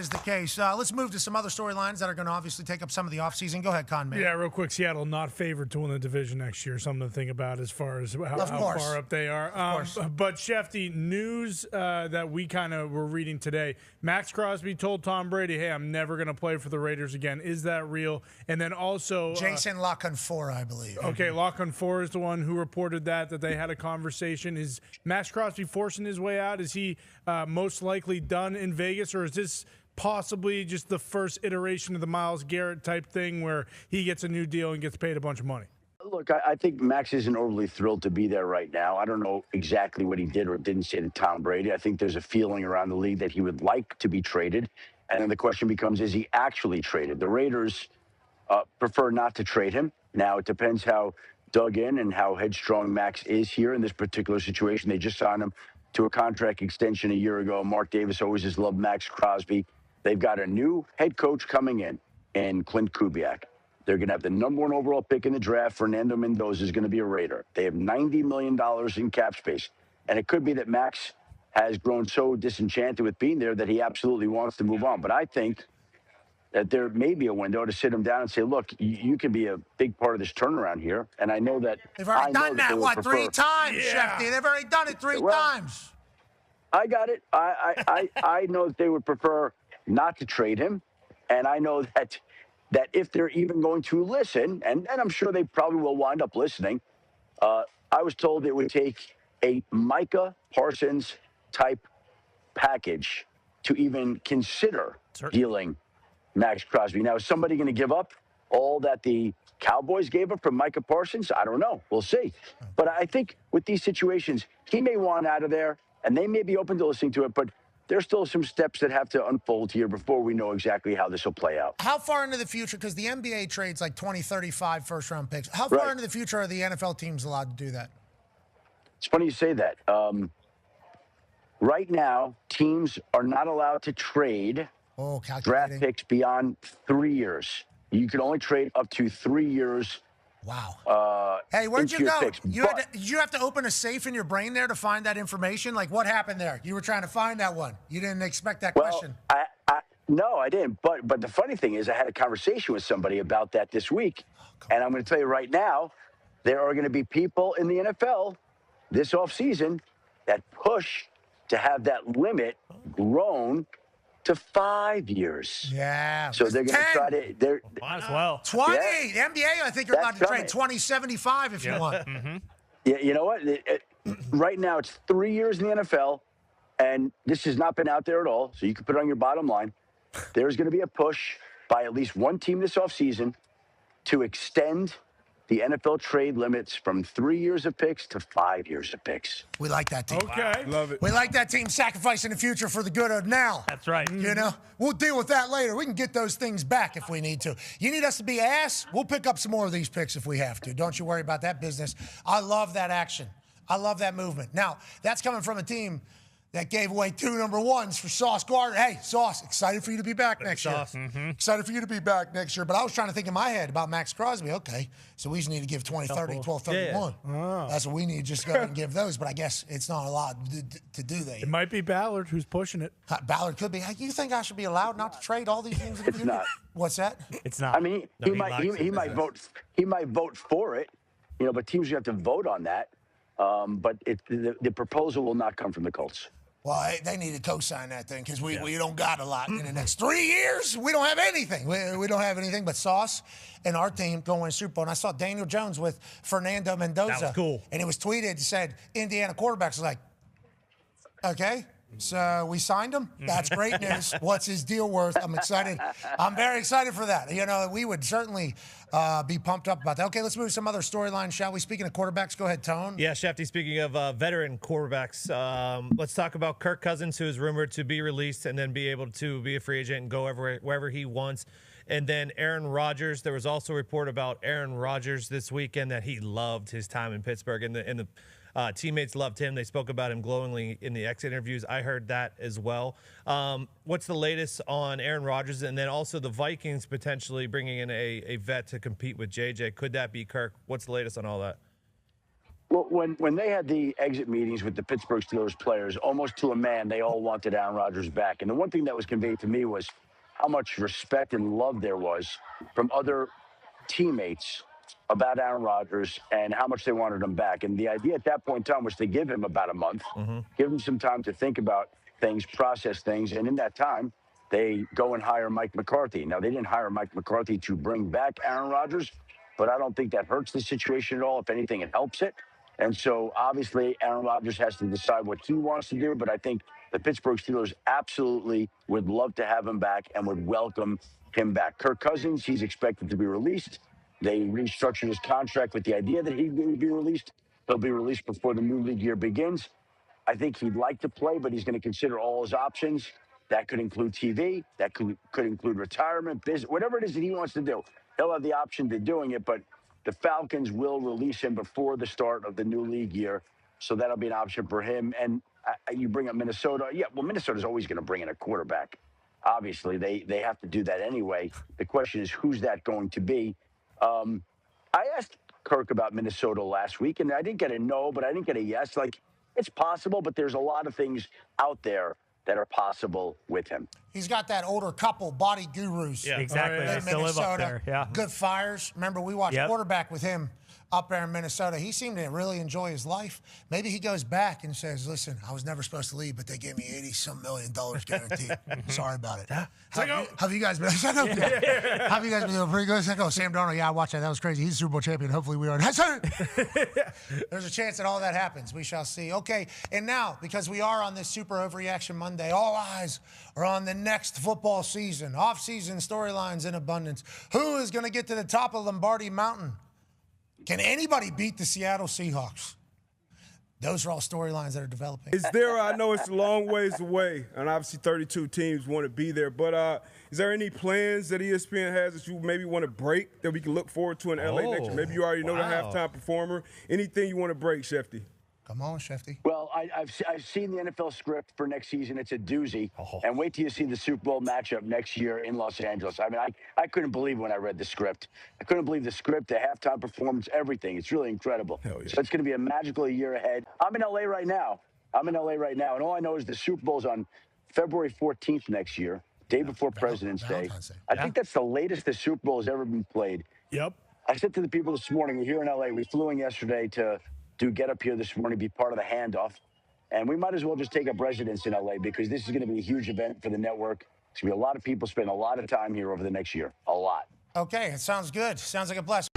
is the case. Let's move to some other storylines that are going to obviously take up some of the offseason. Go ahead, Con Man. Yeah, real quick. Seattle not favored to win the division next year. Something to think about as far as how far up they are. But Schefty, news that we kind of were reading today. Maxx Crosby told Tom Brady, "Hey, I'm never going to play for the Raiders again." Is that real? And then also Jason LaConfort, I believe. Okay, LaConfort is the one who reported that they had a conversation. Is Maxx Crosby forcing his way out? Is he most likely done in Vegas, or is this possibly just the first iteration of the Myles Garrett type thing where he gets a new deal and gets paid a bunch of money? Look, I think Max isn't overly thrilled to be there right now. I don't know exactly what he did or didn't say to Tom Brady. I think there's a feeling around the league that he would like to be traded. And then the question becomes, is he actually traded? The Raiders prefer not to trade him. Now, it depends how dug in and how headstrong Max is here in this particular situation. They just signed him to a contract extension a year ago. Mark Davis always has loved Maxx Crosby. They've got a new head coach coming in Clint Kubiak. They're going to have the #1 overall pick in the draft. Fernando Mendoza is going to be a Raider. They have $90 million in cap space. And it could be that Max has grown so disenchanted with being there that he absolutely wants to move on. But I think that there may be a window to sit him down and say, look, you can be a big part of this turnaround here. And I know that they've already done that, 3 times, Schefty? They've already done it 3 times. I got it. I know that they would prefer not to trade him. And I know that if they're even going to listen, and I'm sure they probably will wind up listening, I was told it would take a Micah Parsons type package to even consider dealing Maxx Crosby. Now, is somebody going to give up all that the Cowboys gave up from Micah Parsons? I don't know. We'll see. But I think with these situations, he may want out of there, and they may be open to listening to it, but there's still some steps that have to unfold here before we know exactly how this will play out. How far into the future, because the NBA trades like 20, 35 first-round picks, how far into the future are the NFL teams allowed to do that? It's funny you say that. Right now, teams are not allowed to trade draft picks beyond 3 years. You can only trade up to 3 years. Wow. Hey, where'd you go? Picks. Did you have to open a safe in your brain there to find that information? Like, what happened there? You were trying to find that one. You didn't expect that question. No, I didn't. But the funny thing is I had a conversation with somebody about that this week. And I'm going to tell you right now, there are going to be people in the NFL this offseason that push to have that limit grown to 5 years. Yeah. So they're going to try to. Might as well. 20. Yeah. The NBA, I think you're allowed to trade 20-75 if you want. Yeah, you know what? Right now, it's 3 years in the NFL, and this has not been out there at all, so you can put it on your bottom line. There's going to be a push by at least one team this offseason to extend the NFL trade limits from 3 years of picks to 5 years of picks. We like that team. Okay. Love it. We like that team sacrificing the future for the good of now. That's right. You know, we'll deal with that later. We can get those things back if we need to. You need us to be ass? We'll pick up some more of these picks if we have to. Don't you worry about that business. I love that action. I love that movement. Now, that's coming from a team that gave away 2 number 1s for Sauce Gardner. Hey, Sauce, excited for you to be back next year. Excited for you to be back next year. But I was trying to think in my head about Maxx Crosby. Okay, so we just need to give 20, 30, 12, 31. That's what we need. Just go ahead and give those. But I guess it's not allowed to do that. It might be Ballard who's pushing it. Ballard could be. Hey, you think I should be allowed not to trade all these things? It's not. What's that? It's not. I mean, he might vote. He might vote for it, you know. But teams have to vote on that. But the proposal will not come from the Colts. Well, they need to co-sign that thing because we don't got a lot in the next 3 years. We don't have anything. We don't have anything but Sauce and our team going to win a Super Bowl. And I saw Daniel Jones with Fernando Mendoza. That was cool. And it was tweeted, said, Indiana quarterbacks like, okay, so we signed him. That's great news. What's his deal worth? I'm excited. I'm very excited for that. You know, we would certainly be pumped up about that. Okay, let's move to some other storylines, shall we? Speaking of quarterbacks, go ahead, Tone. Yeah, Schefty, speaking of veteran quarterbacks, let's talk about Kirk Cousins, who is rumored to be released and then be able to be a free agent and go wherever he wants. And then Aaron Rodgers. There was also a report about Aaron Rodgers this weekend that he loved his time in Pittsburgh, and the teammates loved him. They spoke about him glowingly in the exit interviews. I heard that as well. What's the latest on Aaron Rodgers? And then also the Vikings potentially bringing in a vet to compete with JJ. Could that be Kirk? What's the latest on all that? Well, when they had the exit meetings with the Pittsburgh Steelers players, almost to a man, they all wanted Aaron Rodgers back. And the one thing that was conveyed to me was how much respect and love there was from other teammates about Aaron Rodgers and how much they wanted him back. And the idea at that point in time was to give him about a month, give him some time to think about things, process things. And in that time, they go and hire Mike McCarthy. Now, they didn't hire Mike McCarthy to bring back Aaron Rodgers, but I don't think that hurts the situation at all. If anything, it helps it. And so, obviously, Aaron Rodgers has to decide what he wants to do. But I think the Pittsburgh Steelers absolutely would love to have him back and would welcome him back. Kirk Cousins, he's expected to be released. They restructured his contract with the idea that he would be released. He'll be released before the new league year begins. I think he'd like to play, but he's going to consider all his options. That could include TV. That could include retirement, business, whatever it is that he wants to do. He'll have the option to doing it, but the Falcons will release him before the start of the new league year. So that'll be an option for him. And you bring up Minnesota. Yeah, well, Minnesota's always going to bring in a quarterback. Obviously, they have to do that anyway. The question is, who's that going to be? I asked Kirk about Minnesota last week, and I didn't get a no, but I didn't get a yes. Like, it's possible, but there's a lot of things out there that are possible with him. He's got that older couple, body gurus. Yeah, exactly. They still live up there. Yeah. Good fires. Remember, we watched quarterback with him up there in Minnesota. He seemed to really enjoy his life. Maybe he goes back and says, listen, I was never supposed to leave, but they gave me $80-some million guaranteed. Sorry about it. Have you guys been Have you guys been doing pretty good? It's like, oh, Sam Darnold, yeah, I watched that. That was crazy. He's a Super Bowl champion. Hopefully we are. There's a chance that all that happens. We shall see. Okay, and now, because we are on this Super Overreaction Monday, all eyes are on the next football season. Off-season storylines in abundance. Who is going to get to the top of Lombardi Mountain? Can anybody beat the Seattle Seahawks? Those are all storylines that are developing. Is there, I know it's a long ways away, and obviously 32 teams want to be there, but is there any plans that ESPN has that you maybe want to break that we can look forward to in LA next year? Maybe you already know the halftime performer. Anything you want to break, Schefty? Come on, Schefty. Well, I've seen the NFL script for next season. It's a doozy. And wait till you see the Super Bowl matchup next year in Los Angeles. I mean, I couldn't believe when I read the script. I couldn't believe the script, the halftime performance, everything. It's really incredible. Yeah. So it's going to be a magical year ahead. I'm in LA right now. And all I know is the Super Bowl's on February 14th next year, day before President's Day. I think that's the latest the Super Bowl has ever been played. Yep. I said to the people this morning, we're here in LA. We flew in yesterday to get up here this morning, be part of the handoff. And we might as well just take up residence in LA because this is going to be a huge event for the network. There's going to be a lot of people spending a lot of time here over the next year. A lot. Okay, it sounds good. Sounds like a blessing.